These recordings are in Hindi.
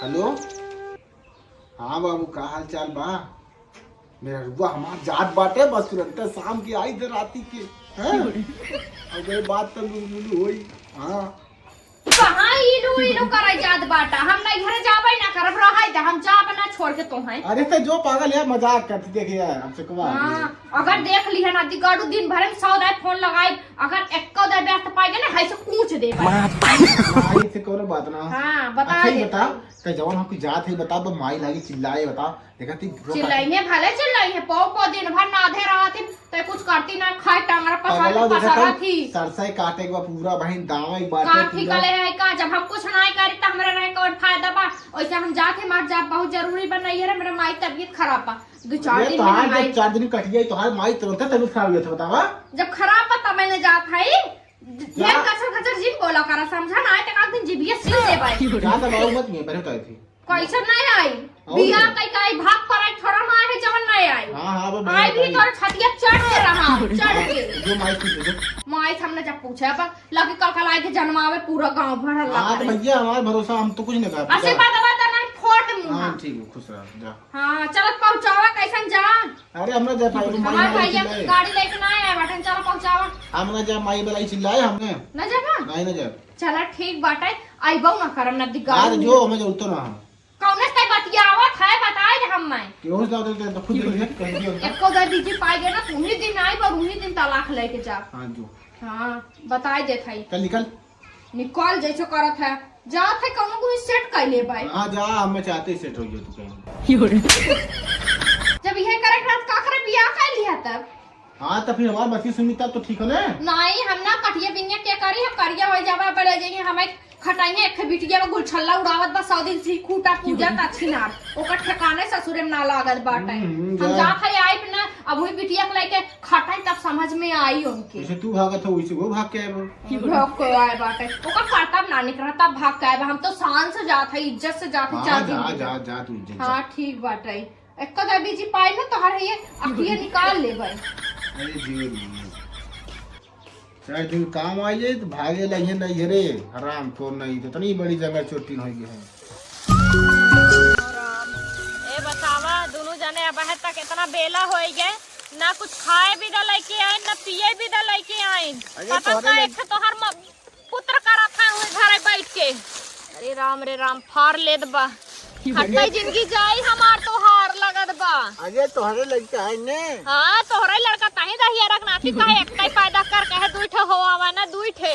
हेलो। हाँ बाबू का हाल चाल बा। मेरा रुआ हमार जात बाटे बस तुरंत शाम की आई इधर राती के हैं। अबे बात तो लुलु होई। हाँ कहाँ इलू करे जात बाटा हम नहीं घरे जाबे ना करब रहाई त हम जाब ना छोड़ के तो हैं। अरे तो जो पागल है मजाक करती देखे यार हमसे कमा। हां अगर देख ली है ना दिगाड़ू दिन भर में 100 दाय फोन लगाई अगर एक्को दाय व्यस्त पाएगे ना है से पूछ दे माई से कोनो बात ना। हां बता अच्छा दे बता तो जवन हमको जात है बता दो माई लागी चिल्लाए बता देखा ती चिल्लाइए भले चिल्लाइए पौ दिन भर ना आधे रात ते कुछ करती ना खाए टांगरा पसारा थी सरसई काटे के पूरा बहन दावा एक बात काफी कले है का जब हम कुछ नहीं करी त हमरा रहे कौन फायदा बा ओइसे हम जाके मार जा बहुत जरूरी बनाई रे मेरा माई तबीयत खराब बा 2-4 दिन में 4 दिन कट गई तो माई तुरंत तबीयत खराब हो गई बतावा जब खराब बा तब मैंने जात है ढेर कचर जिन बोला करा समझा ना एक दिन जीबीए सील दे भाई क्या तो बाबू मत नहीं बताई थी कैसे नहीं आई बिया कई भाग पर आई थोड़ा ना है जवन नहीं आई हां हां आई भी तोर छतिया चढ़ के रहा चढ़ के जो माई की माई हमने जब पूछा पर लगे कल आई के जन्मावे पूरा गांव भर लगा हां तो भैया हमारा भरोसा हम तो कुछ नहीं कर ऐसे बात नहीं फोड़ मुंह हां ठीक है खुश रह जा हां चल पहुंचावा कैसन जा अरे हमरा जा पाई हमार भैया गाड़ी लेके ना आए बटन चल पहुंचावा हमरा जा माई बलाई चिल्लाए हमने ना जाबा नहीं ना जा चला ठीक बाटे आइबो ना करम ना दिगा यार जो हमें जरूरत ना कौने से बतियावत है बताए दे हम मैं क्यों से दे तो खुद ही कर दियो एको दे दीजिए पाएगे ना उन्हीं दिन आई पर उन्हीं दिन तलाक लेके जा हां जो हां बताए दे थाई चल निकल निकल जैसे करत है जा थे कौनो को सेट कर ले भाई हां जा हम चाहते सेट हो गयो तू कहीं जब ये करे रात का करे बियाह कर लिया तब हां तो फिर हमार बच्ची सुनीता तो ठीक है ना नहीं हम ना कटिया बिनिया के करी हम करिया हो जाबा बड़े जाइए हमें खटाइए एक बिटिया में गुलछल्ला उड़ावत बा 100 दिन से खूटा पूजा ताछी ना ओकर ठिकाने ससुरे में ना लागत बाटे हम जा खरे आई ना अब वही बिटिया के लेके खटाई तब समझ में आई उनके जैसे तू भागत हो वैसे वो भाग के आए भाग के आए बाटे ओकर करतब ना निकला तब भाग के आए हम तो शान से जात है इज्जत से जात है 4 दिन जा जा जा तू इज्जत हां ठीक बाटे एक कदा बीजी पाई ना तोहर ये अखिए निकाल ले भाई अरे जी चाहे दिन काम आइए तो भागे लगे नहीं रे हराम खोर नहीं तो इतनी बड़ी जगह चोटी हो गई है ए बतावा दोनों जने अब है तक इतना बेला हो गए ना कुछ खाए भी दा लेके आए ना पिए भी दा लेके आए पता का एक तो हर पुत्र करा था घर बैठ के अरे राम फार ले दबा हटाई जिंदगी जाई हमार तो हार लगत बा अरे तोहरे लड़का है ने हां तोहरे लड़का काहे दहिया रखनाती काहे एकटाई पैदा कर कहे दुइठे होवा ना दुइठे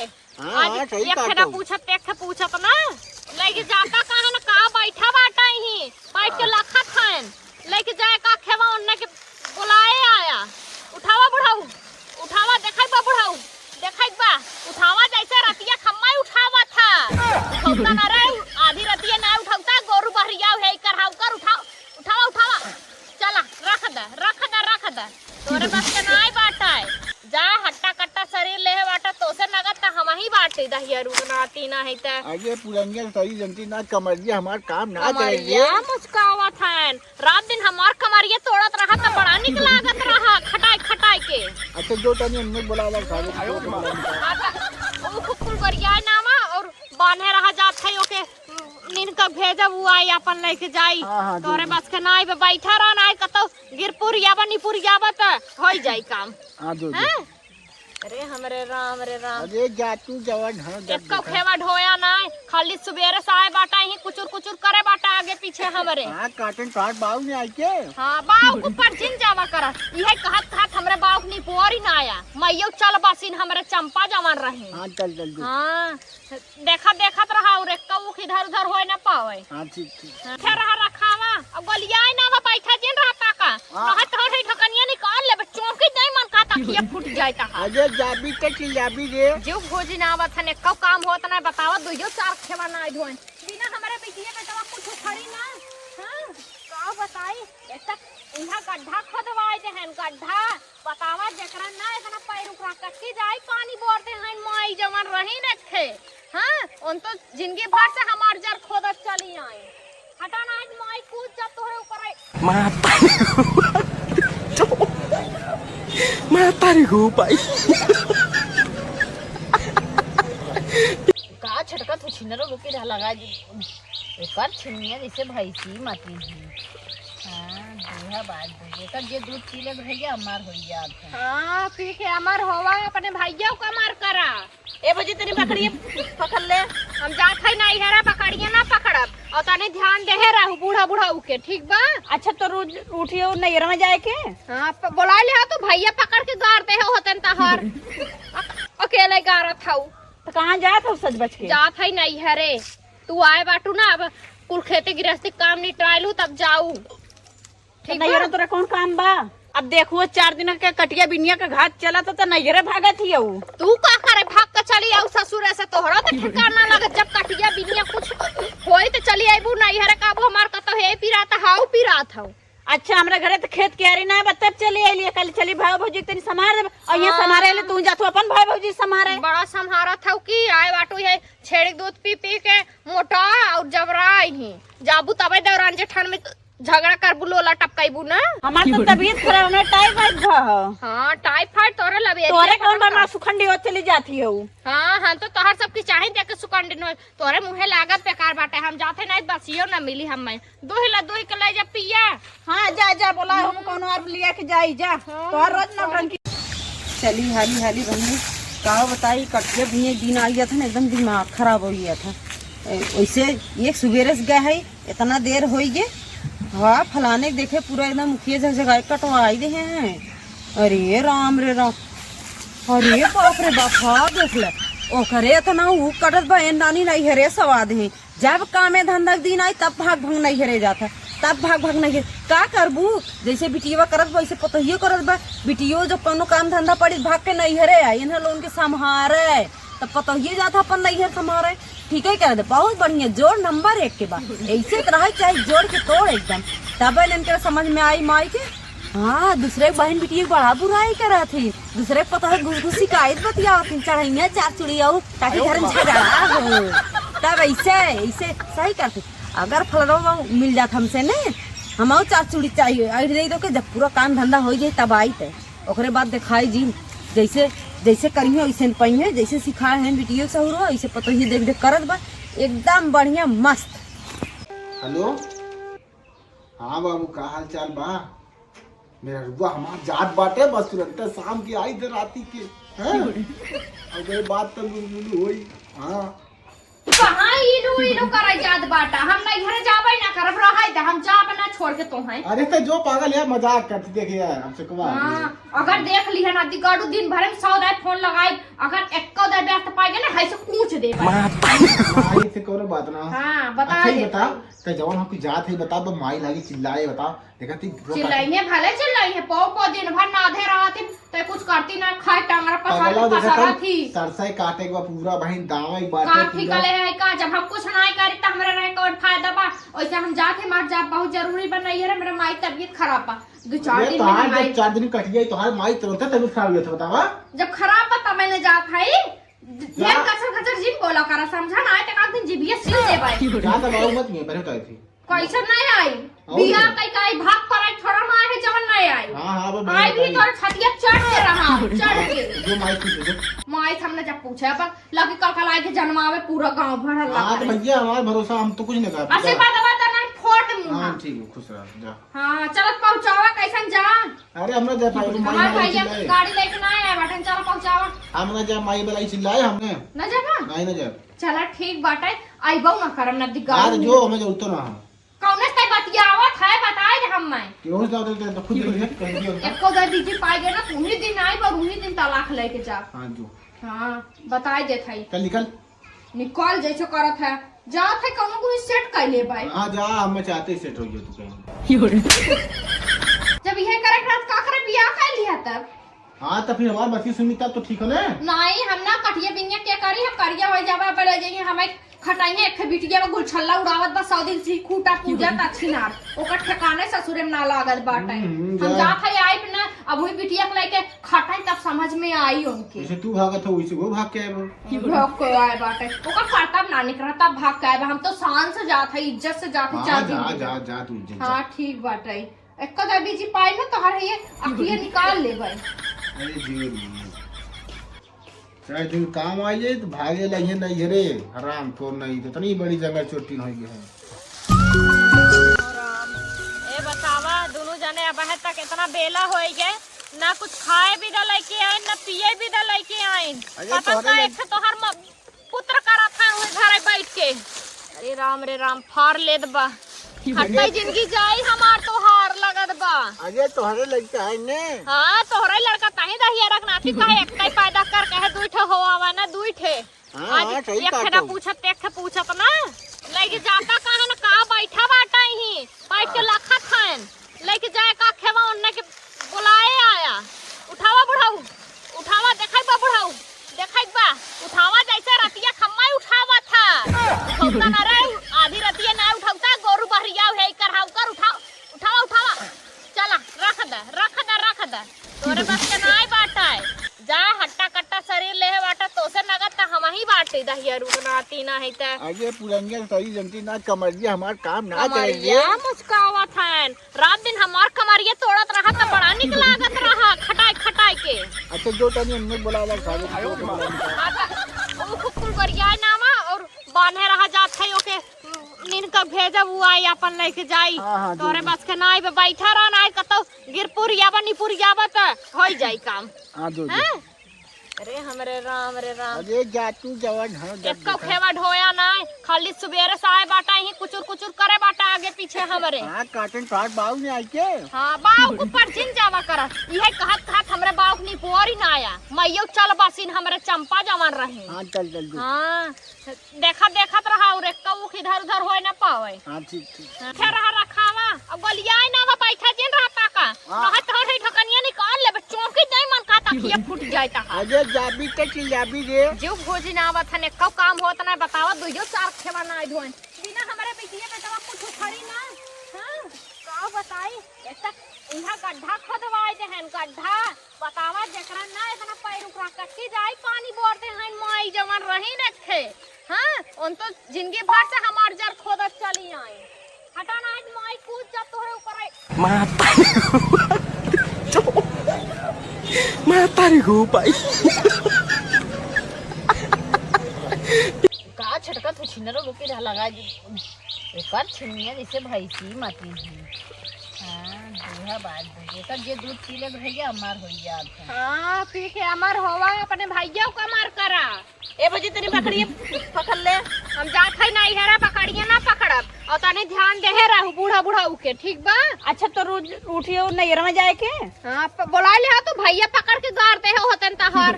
आज एक ठेना पूछत ना लेके जाता कहां ना का बैठा बाटा ही बैठ के लखा खान लेके जाए का खेवा उन्ने के बुलाए आया उठावा बुढ़ाऊ उठावा देखै बा बुढ़ाऊ देखै बा उठावा जैसे रतिया खम्मा उठावा था उठौता ना रे आधी रतिया ना उठौता गोरु बहरिया है करहाउ कर उठावा चला रख दे तोरे बस के नाई बाटा जा हट्टा कट्टा शरीर लेहे बाटा तो से नगद त हम ही बाटे दहिया रुनाती ना है त अरे पुरंगे सही जनती ना कमरिया हमार काम ना करेंगे मुस्कावत है रात दिन हमार कमरिया तोड़त रहा त बड़ा निक लागत रहा खटाई के अच्छा जो तनी हमने बुलावा खाओ ओ कुकुल करिया नामा और बांधे रहा जात है ओके नींद का भेजब हुआ अपन लेके जाई तोरे बस के नाई पे बैठा रह नाई कतो गिरपुर याबा निपुर याबा त होई जाई काम हां जो अरे हमरे राम अरे जातू जवान हां एक को खेवा ढोया नाई खाली सुबेरे साए बाटा ही कुचुर करे बाटा आगे पीछे हमरे हां काटन काट बाऊ ने आई के हां बाऊ को परजिन जावा कर इहे कहत हमरे बाऊ नी पोरी ना आया मैयो चल बसिन हमरे चंपा जवान रहे हां चल हां देखत रहा और एक कऊ इधर उधर होए ना पावे हां ठीक फिर रहा रखावा अब गलिया ना बैठा जिन रहा काका रहत हो ढकनिया निकाल ले चौकी नहीं मन का तकिया फूट जाए ता अरे जाबी के जाबी रे जो भोजी ना आवत ने कब काम होत ना बतावा दुइयो 4 खेवा ना धोन बिना हमरे बेटिए बेटवा कुछ खड़ी ना हां का बताई एता इहा गड्ढा खोदवाए दे हन गड्ढा बतावा जकरा ना इतना पैर उकरा कट्टी जाए पानी बोर दे हन माई जवन रही न थे हां उन तो जिंदगी भर से हमार जर खोदत चली आए हटा ना आज माई कूद जा तोरे ऊपर माता रे हो भाई का छटका तू छिनरो रुके लगा एकर छिनिया जैसे भैंसी मती ही। हाँ दूहा बात दूजे कर जे दूध पी ले भैया अमर हो गया था। हाँ ठीक है अमर होवा अपने भैया को अमर करा। ए बजे तेरी बकरी पकड़ ले। हम जात है नहीं हेरा पकड़िए ना पकड़ब और तने ध्यान देहे रहू बूढ़ा बूढ़ा उके ठीक बा। अच्छा तो उठियो नैयर में जाए के। हाँ बोला ले तो भैया पकड़ के गार दे होतन तहर अकेले गारत हूँ। तो कहाँ जात हो सच बच के? जात है नहीं हरे तू आए बाटू ना अब कुल खेती गृहस्थी काम निपटालू तब जाऊ ठीक नैयर तोरा कौन काम बा? अब देखो 4 दिन के कटिया बिनिया का घाट चला तो नैयरे भागत ही हूँ। तू का करे भाग के चली आऊ ससुर ऐसे तोहरा तो ठिकाना लगत जब कटिया बिनिया कुछ होई तो चली आईबू नहीं हरे काबू हमार का तो हे पिरात हाउ पिरात हूँ। अच्छा हमरा घरे तो खेत क्यारी ना बा तब चली आइली कल चली भाई भौजी तनी समार दे और यहाँ समारे ले तू जातू अपन भाई भौजी समारे। बड़ा संहारा था कि आए बाटू है छेड़ी दूध पी पी के मोटा और जबरा ही जाबू तबे दौरान जेठन में झगड़ा कर बुलोला टपकाईबू ना। हमार तो तबीयत खराब हमरा टाइफाइड भा। हां टाइफाइड तोरे लबे तोरे कौन बा सुखंडी हो चली जाती हो। हां हम तो तोहर सब की चाहे देख के सुखंडी न तोरे मुंहे लागत बेकार बाटे हम जाते नहीं बसियो ना मिली हम दूही के ले जा पिया। हां जा जा बोला हम कोनो और लिया के जाई जा तोहर रोज नौटंकी चली हाली हाली बहनी का बताई कटके भी दिन आ गया था ना एकदम दिमाग खराब हो गया था। वैसे एक सुबेरे से गए है इतना देर हो गए हाँ फलाने देखे पूरा एकदम मुखिया जगह कटवाई दे हैं। अरे राम रे राम अरे बाप रे बाप हाँ देख ले ओकरे इतना ऊ कटत बा नानी नहीं हरे सवाद है जब कामे धंधा दिन आई तब भाग भाग नहीं हरे जाता तब भाग भाग नहीं का करबू जैसे बिटिया करत वैसे पतहियो करत बा बिटियो जब कोनो काम धंधा पड़ी भाग के नहीं हरे आई इन्हें लोन के संभारे तब पतहियो जाता अपन नहीं हर संभारे ठीक है कर दे बहुत बढ़िया जोड़ नंबर 1 के बाद ऐसे तरह चाहे जोड़ के तोड़ एकदम तब इनके समझ में आई माई के। हाँ दूसरे बहन बिटिया बड़ा बुराई कर थी दूसरे पता घुस घुस शिकायत बतिया चढ़ैया 4 चुड़िया ताकि घर में झगड़ा हो तब ऐसे ऐसे सही करते अगर फलरो मिल जाता हमसे न हम 4 चूड़ी चाहिए आई दे दो के जब पूरा काम धंधा हो जाए तब आई थे ओकरे बाद दिखाई जी जैसे जैसे करिए वैसे पहिए जैसे सिखाए हैं वीडियो से हो ऐसे पता ही देख देख करत बा एकदम बढ़िया मस्त। हेलो हाँ बाबू का हाल चाल बा मेरा रुआ हमार जात बाटे बस तुरंत शाम की आई इधर राती के हैं अगर बात तो मुलमुल होई। हाँ कहाँ इलू करे जात बाटा हम नहीं घर जाबे ना करब रहै त हम जाब ना छोड़ के तो हैं। अरे तो जो पागल यार मजाक करती देखे यार हमसे कमा। हां अगर देख लिहन अति गाड़ू दिन भर में 100 दाय फोन लगाई अगर एक दाय व्यस्त पाएगे ना है से पूछ दे माई से कोनो बात ना। हां बता अच्छा दे बता तो जवान हम की जात है बता तो माई लागी चिल्लाए बता देखा ती चिल्लाइए भले चिल्लाई है पौ दिन भर नाधे रहती तो कुछ करती ना खाए टांगरा पसारा थी सरसई काटे के पूरा बहन दावई बाटे का ठीक ले है का जब हम कुछ नहीं करी त हमरा रहे कौन फायदा बा वैसे हम जाते मार जा बहुत जरूरी बनाई है मेरा माई तबीयत खराब बा 2-4 दिन में जब 4 दिन कट गई तो हर माई तुरंत तबीयत खराब हुई था बतावा जब खराब बा तब मैंने जात है यार कसर जिन बोला करा समझा ना आए त एक दिन जीबीए सील देबाई जा दबाओ मत मैं पहले बताई थी कैसे नहीं आई बिया कई भाग पर आई थोड़ा ना है जवन नहीं आई। हां हां अब आई भी तोर छतिया चढ़ के रहा चढ़ के जो माई की माई हमने जब पूछा अपन लगी कल आई के जन्मावे पूरा गांव भर हल्ला हां तो भैया हमारा भरोसा हम तो कुछ नहीं कर ऐसे बात नहीं फोड़ मुंह। हां ठीक है खुश रह जा। हां चलत पहुंचावा कैसन जा अरे हमरा जा पाई हमार भैया गाड़ी लेके ना आया बटन चल पहुंचावा हमरा जा माई बलाई चिल्लाए हमने ना जाबा नहीं ना जा चला ठीक बाटे आइबो ना करम ना दी यार गाड़ी जो हमें जरूरत ना कौन से बतियावत है बताए दे हम मैं क्यों जा तो खुद देख कह दियो एको दे दीजिए पाएगे ना उन्हीं दिन आई पर उन्हीं दिन तलाक लेके जा। हां जो हां बताए दे थई चल निकल निकल जैसे करत है जा थे कोनो को सेट कर ले भाई। हां जा हम चाहते सेट हो गयो तू कहीं जब यह करे रात का करे बियाह कर लिया तब हां तो फिर हमार बच्ची सुनी तब तो ठीक हो ना नहीं हम ना कटिया बिनिया के करी हम करिया हो जावा पड़े जाइए हमें खटाइए एक बिटिया में गुलछल्ला उड़ावत बा 100 दिन से खूटा पूजा तछिनार ओकर ठिकाने ससुरे में ना लागत बाटे हम जात है आई ना अब वही बिटिया के लेके खटाई तब समझ में आई उनके जैसे तू भागत हो वैसे वो भाग के आए भाग के आए बाटे ओकर कर्तव्य ना निकला तब भाग के आए हम तो शान से जात है इज्जत से जात है 4 दिन जा जा तू इज्जत हां ठीक बाटे एक कदा बीजी पाई ना तो हर ये अखिए निकाल ले भाई। अरे जी चाहे दिन काम आइए तो भागे लगे नहीं रे हराम को नहीं तो इतनी बड़ी जगह चोटी हो गई है। अब है तक इतना बेला हो गए ना कुछ खाए भी ना लेके आए ना पिए भी ना लेके आए। पता का एक तोहर पुत्र करा था घर बैठ के। अरे राम रे राम फार लेद बा हट्टा जिंदगी जाई हमार तो हार लगत बा। अरे तोहरे लड़का है ने। हां तोहरे लड़का ताही दहिया रखना थी काहे एकटाई पैदा कर कहे दुइठे हो आवा ना दुइठे। हां सही एक ना पूछत ना लेके जाता कहां ना का बैठा बाटा ही बैठ के लाखा खान लेके जाए का खेवा उन्ने के बुलाए आया। उठावा बुढ़ाऊ उठावा देखाई बा बुढ़ाऊ देखाई बा उठावा जैसे रतिया खम्मा उठावा था उठाता ना रे आधी रतिया ना उठाता गोरु बहरिया है करहाउ कर उठावा उठावा चला रख दे तोरे बस के नाई बाटा है जा हट्टा कट्टा शरीर ले बाटा तो से नगद त हम ही बाटे दहिया रुकनाती ना है त आगे पुरंगिया सही जनती ना कमरिया हमार काम ना करेंगे। कमरिया मुस्कावत है रात दिन हमार कमरिया तोड़त रहा त बड़ा निक लागत रहा खटाई के। अच्छा जो तनी हमने बोला सारे ओ खुकुल गरिया नामा और बांधे रहा जात है ओके नीन का भेजब वो आई अपन लेके जाई। तोरे बस के नाई पे बैठा रहा ना कतो गिरपुर याबा निपुर याबा त होई जाई काम। हां जो अरे हमरे राम रे राम अरे जातू जवान हां एक को खेवा ढोया ना खाली सुबेरे साए बाटा ही कुचुर करे बाटा आगे पीछे हमरे। हां काटन काट बाऊ ने आई के। हां बाऊ को परचिन जावा कर इहे कहत हमरे बाऊ नहीं पोरी ना आया मैयो चल बासिन हमरे चंपा जवान रहे। हां चल हां देखत रहा और एक को इधर उधर होए ना पावे। हां ठीक खे रहा रखावा अब गलियाए ना वा बैठा जिन रहता का रहत हर ढकनिया निकाल ले चौकी नहीं मन खाता कि फूट जाए ता। अरे जाबी के चिल्लाबी रे जो भोजी ना आवत ने कब काम होत ना बतावा दुइयो चार खेवा ना धोन बिना हमारे बेटिया बेटवा कुछ खरी ना। हां का बताई एक इहा गड्ढा खोदवाए दे हन गड्ढा बतावा जेकरा ना इतना पैर उकरा कट्टी जाई पानी बोर दे हन माई जवान रही न थे। हां उन तो जिंदगी भर से हमार जर खोदत चली आई हटा ना आज माई कूद जा तोरे ऊपर Matarigo, pai. का छटका तो छिनरो रुके रह लगा एकर छिनिया जैसे भैंसी माती है। हां दूहा बात एकर जे दूध पी ले भैया अमर हो जात है। हां पी के अमर होवा अपने भैया को अमर करा। ए बजे तेरी बकरी पकड़ ले हम जात है नहीं हेरा पकड़िए ना पकड़ब और तने ध्यान देहे रहू बूढ़ा के ठीक बा। अच्छा तो रोज उठियो नैयर में जाए के। हां बुला ले तो भैया पकड़ के गार दे होतन तहर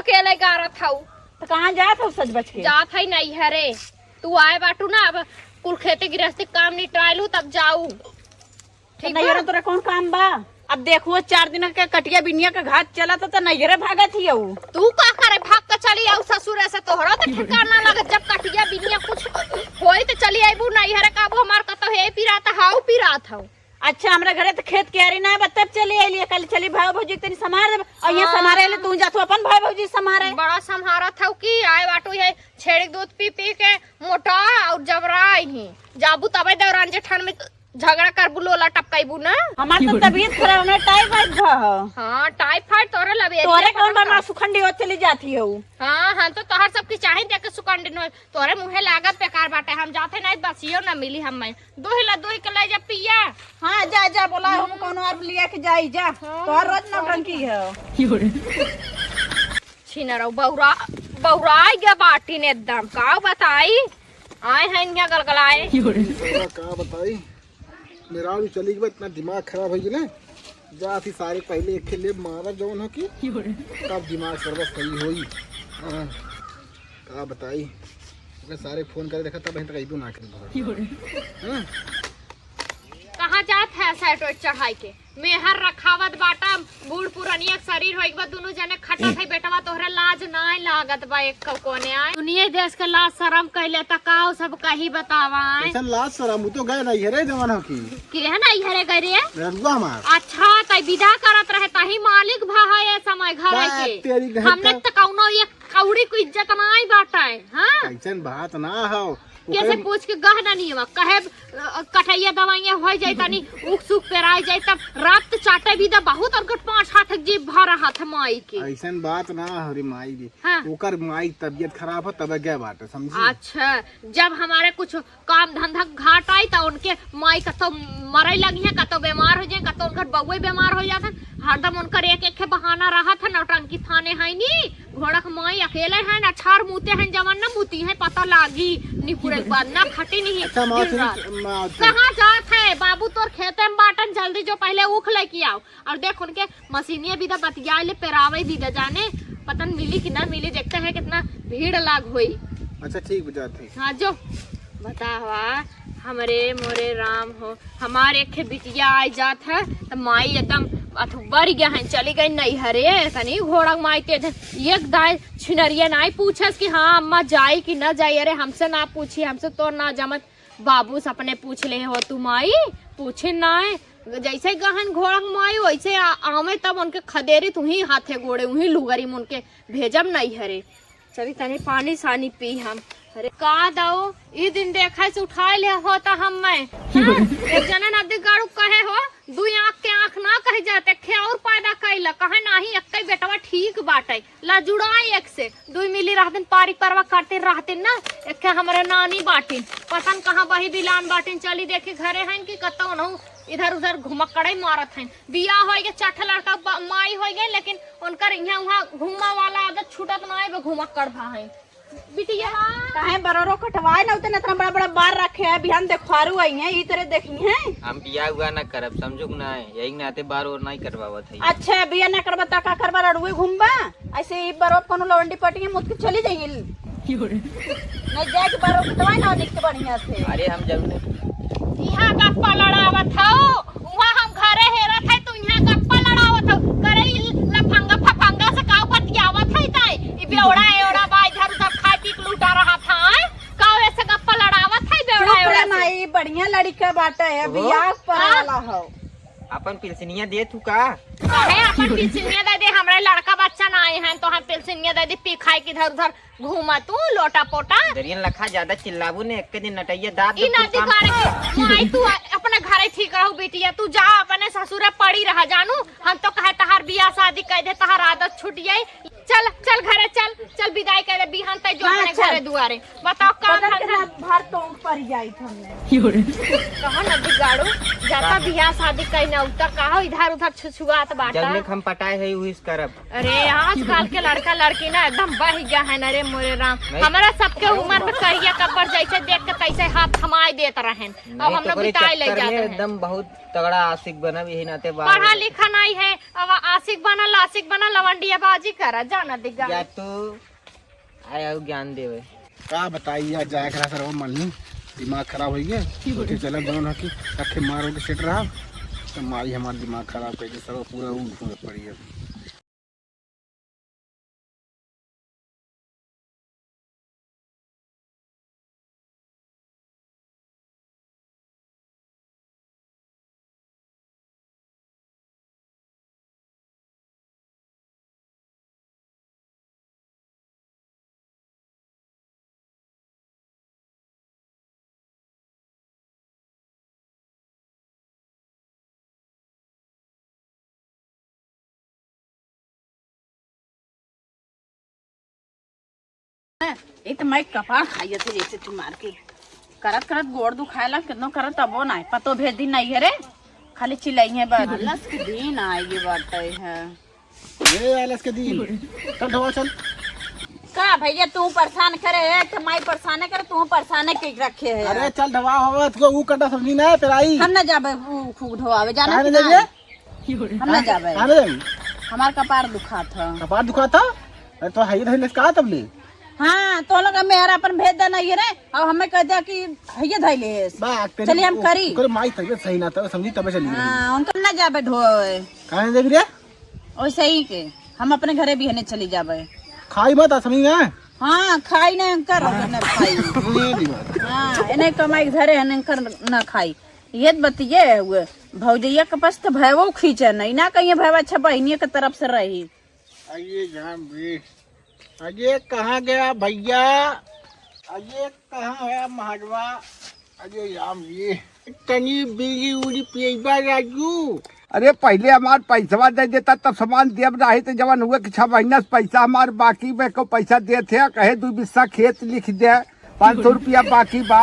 अकेले गारत हऊ तो कहां जात हो सज बच के जात है नहीं हरे तू आए बाटू ना अब कुल खेती गृहस्थी काम निपटाइलू तब जाऊ ठीक नैयर तोरा कौन काम बा। अब देखो 4 दिन के कटिया बिनिया का घाट चला तो नैयरे भागत ही हऊ तू का करे भाग के चली आऊ ससुर से तोहरा तो ठिकाना लगत जब कटिया बिनिया कुछ होई तो चली आईबू नहीं हरे काबू हमार कतो हे पिरात हाउ पिरात हऊ। अच्छा हमरा घरे तो खेत क्यारी ना है तब चली आइली कल चली भाई भौजी तनी समार दे और यहाँ समारे ले तू जातो अपन भाई भौजी समारे बड़ा संहारा था कि आए बाटू है छेड़ी दूध पी के मोटा और जबराई ही जाबू तबे दौरान जेठन में झगड़ा करबू लोला टपकाईबू ना। हमार तो तबीयत खराब है टाइफाइड भा। हां टाइफाइड तोरे लबे तोरे कौन बार सुखंडी हो चली जाती हो। हां तो तोहर सब की चाहे देख के सुखंडी न तोरे मुंहे लागत बेकार बाटे हम जाते नहीं बसियो ना मिली हम दोही के ले जा पिया। हां जा बोला हम कोनो और लिया के जाई जा तोहर रोज नौटंकी है छिनरो बहुराई गया बाटी ने एकदम का बताई आए हैं यहाँ गलगलाए का बताई मेरा भी चली गई इतना दिमाग खराब है ना जाती सारे पहले एक खेले मारा जौन हो की तब दिमाग सर्व सही होई। का बताई सारे फोन कर देखा तब तक आईबो ना कर। कहाँ जात है सेट वेट चढ़ाई के मेहर रखावत बाटा बूढ़ पुरानिया शरीर होइक बा दोनों जने खटा थे बेटवा तोहरा लाज नाय लागत बा एक कोने आए दुनिया देश के लाज शरम कहले तकाओ सब कही बतावा ऐसा लाज शरम तो गए नहीं है रे जवान हो की के है ना इहरे गरे रंगवा हमार। अच्छा तई विदा करत रहे तही मालिक भा है समय घर के हमने त कौनो ये कौड़ी को इज्जत नाय बाटा है। हां ऐसन बात ना हो कैसे पूछ के गहना नहीं है कहे कठैया दवाइयां हो जाए तनी उख सुख पेराई जाए तब रात तो चाटे भी दा बहुत और 5-8 जीभ भरा हाथ माई के ऐसन बात ना हरी माई दी हाँ। ओकर माई तबियत खराब है तब गए बात समझी। अच्छा जब हमारे कुछ काम धंधा घाट आई तो उनके माई का तो मरे लगी है का तो बीमार हो जाए का तो उनका बउए बीमार हो जाता हरदम उनकर एक बहाना रहा था नौटंकी थाने है नी घोड़क माई अकेले हैं ना छार मुते हैं जवन ना मुती है पता लागी निपुरे बाद ना खटी नहीं कहाँ जात है बाबू तोर खेते में बाटन जल्दी जो पहले उख लेके आओ और देख उनके मशीनिया भी बतिया ले पेरावे भी जाने पता मिली कि ना मिली देखते हैं कितना भीड़ लाग हुई। अच्छा ठीक बुझाते हाँ जो बतावा हमारे मोरे राम हो हमारे एक बिटिया आई जात है तो माई एकदम बढ़ गया है चली गई नहीं हरे तनी घोड़ा माई ते एक दाई छिनरिया नहीं पूछस कि हाँ अम्मा जाई कि ना जाई अरे हमसे ना पूछी हमसे तो ना जमत बाबू से अपने पूछ ले हो तू माई पूछे ना जैसे गहन घोड़ा माई वैसे आवे तब उनके खदेरी तू ही हाथे गोड़े वही लुगरी में उनके भेजम नहीं हरे चली तनी पानी सानी पी हम अरे का दो ये दिन देखा से उठा ले होता हम मैं एक जना नदी गाड़ू कहे हो दू आँख के आँख ना कहे जाते खे और पैदा कैला कहे नाही एक बेटवा ठीक बाटे ला जुड़ाई एक से दू मिली रहते पारी परवा करते रहते ना एक हमारे नानी बाटिन पतन कहाँ बही बिलान बाटिन चली देखी घरे हैं कि कतो न इधर उधर घुमक्कड़े मारत हैं बिया हो गए चाठ लड़का माई हो गए लेकिन उनकर यहाँ वहाँ घूमा वाला आदत छूटत ना है घुमक्कड़ भा है बिटिया काहे बरोरो कटवाए ना उतने इतना बड़ा बड़ा बार रखे है बिहान देखवारू आई है ई तरह देखी है हम बिया हुआ ना करब समझो ना यही नाते बार और नहीं करवावत है। अच्छा बिया ना करबा ता का करबा रड़ुए घूमबा ऐसे ई बरो कोनो लवंडी पटी मुत के चली जाइल नहीं जाए के बरो कटवाए ना निक बढ़िया से अरे हम जब यहाँ गप्पा लड़ावत हो वहाँ हम घरे हेरत है तू यहाँ गप्पा लड़ावत हो करे लफंगा फफंगा से का बतियावत है ताई ई बेवड़ा एवड़ा बा इधर उधर खा पी के लूटा रहा था का ऐसे गप्पा लड़ावत है बेवड़ा एवड़ा नहीं बढ़िया लड़का बाटा है बियाह पर वाला हो अपन पिलसनिया दे तू का है अपन पिलसिनिया दे दे हमरा लड़का बच्चा ना आए हैं तो हम पिलसिनिया दे दे पी खाए के इधर उधर घूमा तू लोटा पोटा दरियन लखा ज्यादा चिल्लाबू ने एक दिन नटैया दांत ई नदी गाड़े माई तू अपने घरे ठीक रहू बेटिया तू जा अपने ससुरे पड़ी रहा जानू हम तो कहे तहार बियाह शादी कर दे तहार आदत छूट जाई चल चल घरे चल चल विदाई कर दे बिहान तक जो अपने घरे दुआरे बताओ का भार टोंग पर जाई हमने कहां नदी गाड़ू जाता बियाह शादी कई ना उतर कहा इधर उधर छुछुआत बाटा जब हम पटाए है उस करब अरे आजकल के लड़का लड़की ना एकदम बह गया है ना रे मोरे राम हमारा सबके उम्र में कहिया कब्बर जैसे देख के तैसे हाथ थमाई देत रहन अब हम लोग बिताए ले जाते हैं एकदम बहुत तगड़ा आशिक बना भी नाते पढ़ा लिखा नहीं है अब आशिक बना लवंडिया बाजी करा जाना दिगा या तो आया ज्ञान देवे का बताइए जाए करा सर मन दिमाग खराब हो गया चल दोनों रखी रखे मारो के सेट रहा तो मारी हमारा दिमाग खराब करके सर पूरा ऊँट पड़ी है। ये तो मैं कपाड़ खाइए थे जैसे तू मार के करत करत गोड़ दुखायला कितनो करत तबो ना पतो भेज दिन नहीं है रे खाली चिल्लाई है बस आलस के दिन आएगी बात है ये आलस के दिन चल ढवा चल का भैया तू परेशान करे है तो मैं परेशान करे तू परेशान के रखे है अरे चल ढवा होगा तो ऊ कटा समझी ना पेराई हम ना जाबे खूब ढोआवे जाना कहां जाइए हम ना जाबे कहां जाइए हमार कपार दुखा था कपार दुखा था अरे तो हाई धइले का तब ले हाँ तो लोग मेरा अपन भेज देना ये रे अब हमें कह दिया कि ये धैले चलिए हम करी कर माई तबीयत सही ना था समझी तबे चली हाँ उनका ना जाबे ढोए कहां देख रे वैसे ही के हम अपने घरे भी हने चली जाबे खाई मत समझी ना हाँ खाई ना कर ना खाई हाँ इन्हें कमाई घरे हने कर ना खाई ये बतिए हुए भौजैया के पास तो भैवो खींचे नहीं ना कहीं भैवा अच्छा बहनिया के तरफ से रही आइए जहाँ भी आगे कहाँ गया भैया अरे कहाँ है महाजवा? अरे राम ये तनी बीड़ी उड़ी पिएबा राजू। अरे पहले हमार पैसा दे देता तब सामान देव रहे तो जवान हुए कि 6 महीना से पैसा हमार बाकी में को पैसा देते कहे 2 बिस्सा खेत लिख दे 500 रुपया बाकी बा।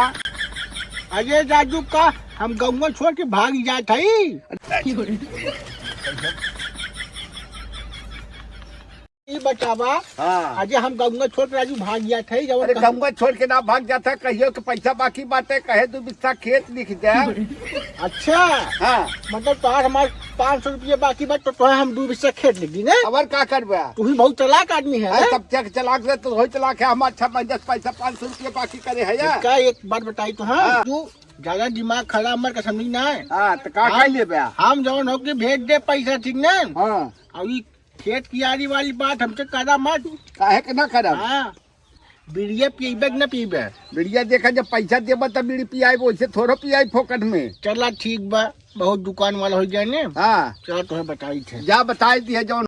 अरे राजू का हम गाँव छोड़ के भाग जात हई। ये बतावा हाँ। अजय हम गाँव छोड़ के राजू भाग जात हई। अरे गाँव छोड़ के ना भाग जाता कहियो कि पैसा बाकी बाटे कहे 2 बिस्सा खेत लिख दे। अच्छा हाँ मतलब तोहार हमार 500 रुपया बाकी बा तो तोहार हम 2 बिस्सा खेत लिख दी ने। अब का करबे? तू ही बहुत चालाक आदमी है। अरे तब चक चलाक से तो होई चलाक है हमार 6 महीना से पैसा 500 रुपया बाकी करे है या? का एक बात बताई तो हाँ तू ज्यादा दिमाग खराब मत कर समझी ना है। हाँ तो का कर लेबे? हम जवन होके भेज दे पैसा ठीक ना। हाँ अब ये खेत कियारी वाली बात हमसे करा मत। काहे के ना करब? हाँ बीड़िया पिएबे कि ना पिएबे? बिड़िया देखा जब पैसा देबा तब बीड़ी पियाई वैसे थोड़ा पियाई फोकट में। चला ठीक बा बहुत दुकान वाला हो जाए ने। हाँ चलो तुम्हें बताई थे। जा बताई दी है जौन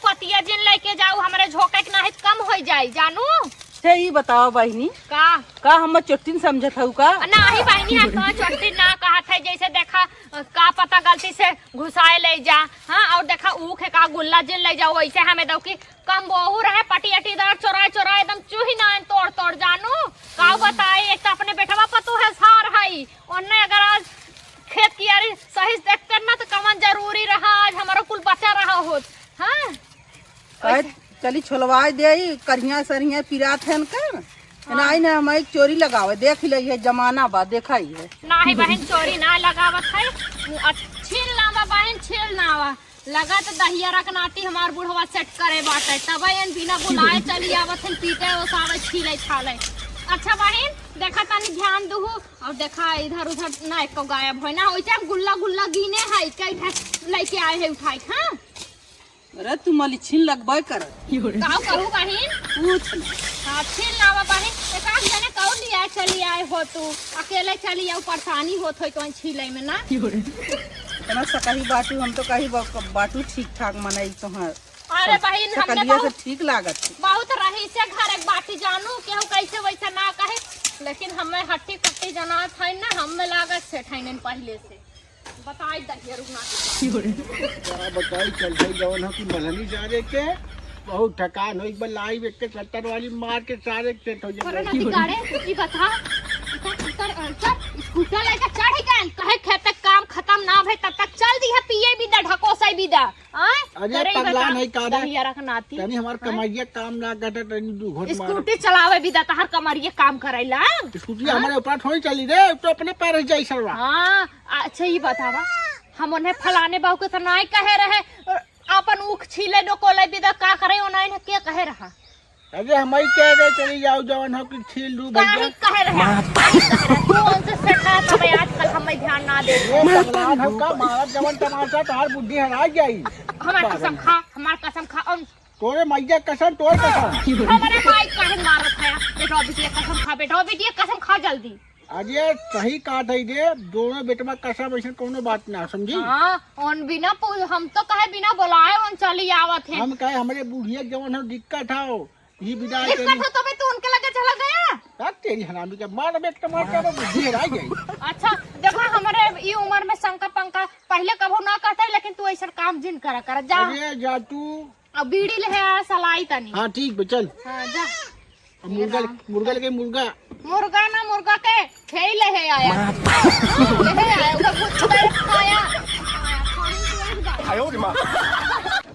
पतिया जिन लेके जाऊ हमारे झोंके के नाहित कम हो जाई जानू। अच्छा ये बताओ बहनी का हम चोटिन समझत हूँ का? नहीं बहनी है तो चोटी ना कहा था जैसे देखा का पता गलती से घुसाए ले जा। हाँ और देखा ऊख है का गुल्ला जिन ले जाओ वैसे हमें दो की कम बहु रहे पटी अटी दर चोराए चोराए एकदम चूही ना तोड़ तोड़ जानू का बताए। एक तो अपने बेटवा पतू है सार है उन्ने अगर आज खेत की यारी सही देख करना तो कमन जरूरी रहा आज हमारा कुल बचा रहा हो। हाँ चली छोलवाए दे करिया सरिया पिरात है कर नहीं ना हम एक चोरी लगावे देख ले जमाना बा देखा ही है। नहीं बहन चोरी ना लगावत है छील नावा बहन छील नावा लगा तो दहिया रखनाती हमार बुढ़वा सेट करे बाटे तब बिना बुलाए चली आवत है पीटे ओसावे छीले छाले। अच्छा बहन देखा तनी ध्यान दू और देखा इधर उधर ना एक गायब हो ना वैसे गुल्ला गुल्ला गिने है कई लेके आए है उठाई। हाँ अरे तू मली छीन लगबे कर काऊ कहू बहन पूछ हाँ छील नावा बहन एक आध जने कहू लिया चली आए हो तू अकेले चली आओ परेशानी होत हो तो छीले में ना इतना सकही बाटू हम तो कही बाटू ठीक ठाक मनाई तो है। अरे बहन हमने सकलिया से ठीक लागत बहुत रही से घर एक बाटी जानू केहू कैसे वैसे ना कहे लेकिन हमें हट्टी कट्टी जना था ना हमें लागत से ठाइन पहले से बताई दहिया रुकना बताई चल भाई जवन हो कि मलहनी सारे के बहुत थकान हो एक बार लाई एक के 70 वाली मार के सारे सेट हो करे जाए। ना गाड़े ई बता स्कूटर लेके चढ़ गए कहे खेत काम खत्म ना भई तब तक चल दी है पिए भी दा ढकोसई भी दा। अरे पगला नहीं कारे दहिया रखनाती तनी हमार कमाइया काम ना करता तनी दू घोट मार। स्कूटी चलावे भी दा तहर कमरिए काम करेला। स्कूटी हमारे ऊपर थोड़ी चली रे तो अपने पैर जाई सरवा। हाँ अच्छा ये बतावा हम उन्हें फलाने बाबू के तो नहीं कहे रहे अपन ऊख छीले डोकोले भी दा का करे ओनाइन के कहे रहा। अरे हमारी कह रहे चली जाओ जवन हो कि छील लू भैया काहे कहे रहे कौन से सेठा तब आजकल हमें ध्यान ना दे। ये पगला धक्का मारा जवन तमाशा तोहार बुद्धि हरा जाई। हमार कसम खा और तोरे मैया कसम तोर कसम हमारे भाई काहे मारत है बेटा बिटिया कसम खा बेटा बिटिया कसम खा जल्दी। अरे सही कहा था रे दोनों बेटवा कसम ऐसा कोनो बात ना समझी। हाँ उन बिना हम तो कहे बिना बुलाए उन चली आवत है। हम कहे हमारे बुढ़िया जवन हो दिक्कत हो ये विदा दिक्कत हो तो तू उनके लगे चला गया। तेरी हरामी का मार बेट टमाटर में बुद्धि हरा गई। अच्छा देखो हमारे ये उम्र में शंका पंका पहले कभो ना करता है लेकिन तू ऐसा काम जिन करा जा। अरे जा तू अब बीड़ी ले सलाई तनी। हाँ ठीक है चल। हाँ जा मुर्गा लगे मुर्गा ना मुर्गा के खेल है आया ले आया उधर कुछ खाया।